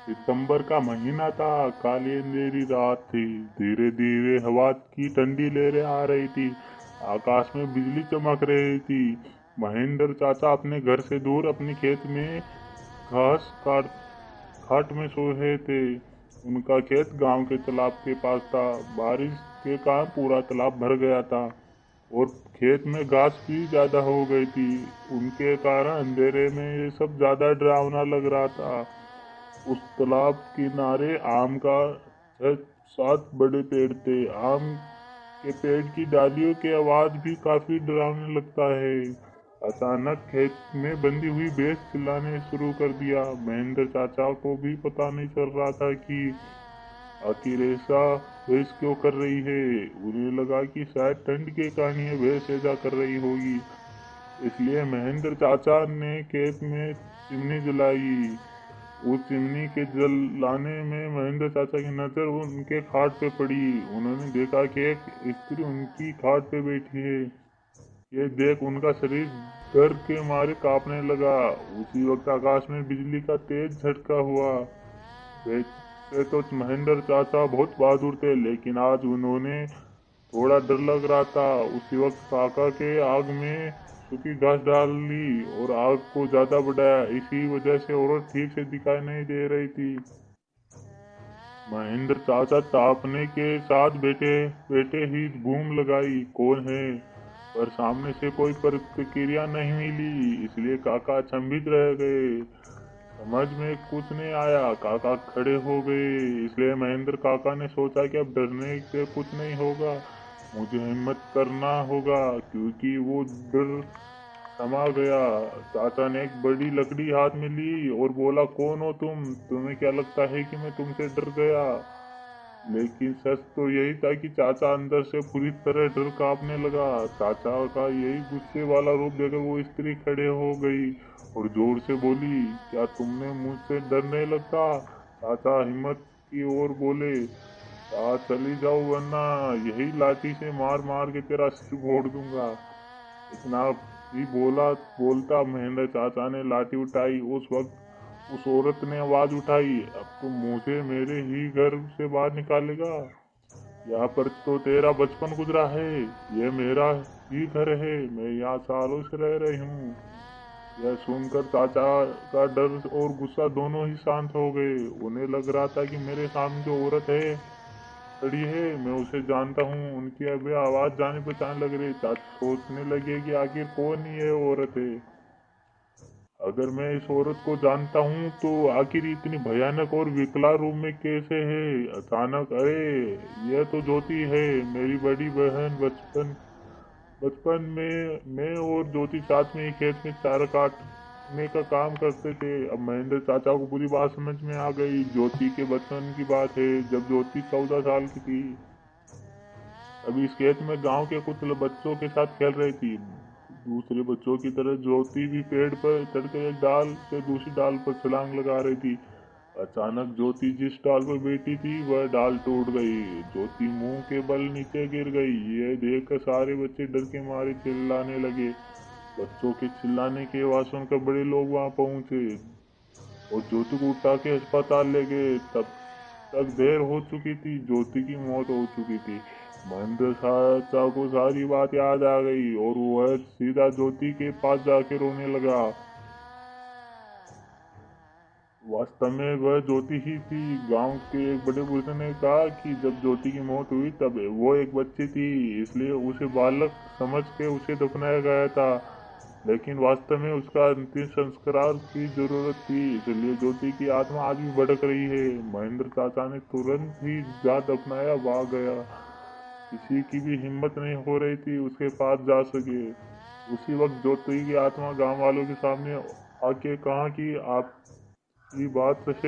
सितंबर का महीना था। काली अंधेरी रात थी। धीरे धीरे हवा की ठंडी लहरें आ रही थी। आकाश में बिजली चमक रही थी। महेंद्र चाचा अपने घर से दूर अपने खेत में घास काट खाट में सो रहे थे। उनका खेत गांव के तालाब के पास था। बारिश के कारण पूरा तालाब भर गया था और खेत में घास भी ज्यादा हो गई थी। उनके कारण अंधेरे में ये सब ज्यादा डरावना लग रहा था। उस तालाब किनारे आम का 6-7 बड़े पेड़ थे। आम के पेड़ की डालियों की आवाज भी काफी डरावने लगता है। अचानक खेत में बंधी हुई भैंस चिल्लाने शुरू कर दिया। महेंद्र चाचा को भी पता नहीं चल रहा था कि आखिर ऐसा भैंस क्यों कर रही है। उन्हें लगा कि शायद ठंड के कारण ये भैंस ऐसा कर रही होगी। इसलिए महेंद्र चाचा ने खेत में चिमनी जलाई। उस चिमनी के जलाने में महेंद्र चाचा की नजर उनके खाट पे पड़ी। उन्होंने देखा कि एक स्त्री उनकी खाट पे बैठी है। ये देख उनका शरीर डर के मारे कांपने लगा। उसी वक्त आकाश में बिजली का तेज झटका हुआ। वैसे तो महेंद्र चाचा बहुत बहादुर थे, लेकिन आज उन्होंने थोड़ा डर लग रहा था। उसी वक्त काका के आग में सूखी घास डाली और आग को ज्यादा बढ़ाया। इसी वजह से औरत ठीक से दिखाई नहीं दे रही थी। महेंद्र चाचा तापने के साथ बैठे बैठे ही बूम लगाई, कौन है? पर सामने से कोई प्रतिक्रिया नहीं मिली। इसलिए काका अचंभित रह गए। समझ में कुछ नहीं आया। काका खड़े हो गए। इसलिए महेंद्र काका ने सोचा कि अब डरने से कुछ नहीं होगा, मुझे हिम्मत करना होगा, क्योंकि वो डर समा गया। चाचा ने एक बड़ी लकड़ी हाथ में ली और बोला, कौन हो तुम? तुम्हें क्या लगता है कि मैं तुमसे डर गया? लेकिन सच तो यही था कि चाचा अंदर से पूरी तरह डर कांपने लगा। चाचा का यही गुस्से वाला रूप देखकर वो स्त्री खड़े हो गई और जोर से बोली, क्या तुमने मुझसे डर नहीं लगता? चाचा हिम्मत की ओर बोले, चली जाओ वरना यही लाठी से मार मार के तेरा सिर फोड़ दूंगा। इतना ही बोलता महेंद्र चाचा ने लाठी उठाई। उस वक्त उस औरत ने आवाज उठाई, अब तुम मुझे मेरे ही घर से बाहर निकालेगा? यहाँ पर तो तेरा बचपन गुजरा है। ये मेरा ही घर है। मैं यहाँ सालों से रह रही हूँ। यह सुनकर चाचा का डर और गुस्सा दोनों ही शांत हो गए। उन्हें लग रहा था कि मेरे सामने जो औरत है खड़ी है, मैं उसे जानता हूँ। उनकी अभी आवाज जाने पहचान लग रही। चाचा सोचने लगे कि आखिर कौन ये औरत है। अगर मैं इस औरत को जानता हूँ तो आखिर इतनी भयानक और विकराल रूप में कैसे है? अचानक, अरे यह तो ज्योति है, मेरी बड़ी बहन। बचपन बचपन में मैं और ज्योति साथ में ही खेत में चारा काटने का काम करते थे। अब महेंद्र चाचा को पूरी बात समझ में आ गई। ज्योति के बचपन की बात है, जब ज्योति 14 साल की थी। अभी इस खेत में गांव के कुछ बच्चों के साथ खेल रही थी। दूसरे बच्चों की तरह ज्योति भी पेड़ पर चढ़कर एक डाल से दूसरी डाल पर छलांग लगा रही थी। अचानक ज्योति जिस डाल पर बैठी थी वह डाल टूट गई। ज्योति मुंह के बल नीचे गिर गई। यह देखकर सारे बच्चे डर के मारे चिल्लाने लगे। बच्चों के चिल्लाने की आवाज सुनकर बड़े लोग वहां पहुंचे और ज्योति को उठा के अस्पताल ले गए। तब तक देर हो चुकी थी। ज्योति की मौत हो चुकी थी। महेंद्र चाचा को सारी बात याद आ गई और वह सीधा ज्योति के पास जाके रोने लगा। वास्तव में वह ज्योति ही थी। गांव के एक बड़े बुजुर्ग ने कहा कि जब ज्योति की मौत हुई तब वो एक बच्ची थी, इसलिए उसे बालक समझ के उसे दफनाया गया था। लेकिन वास्तव में उसका अंतिम संस्कार की जरूरत थी, इसलिए ज्योति की आत्मा आज भी भटक रही है। महेंद्र चाचा ने तुरंत ही जहाँ दफनाया भाग गया। किसी की भी हिम्मत नहीं हो रही थी उसके पास जा सके। उसी वक्त ज्योति की आत्मा गांव वालों के सामने आके कहा कि आपकी बात सच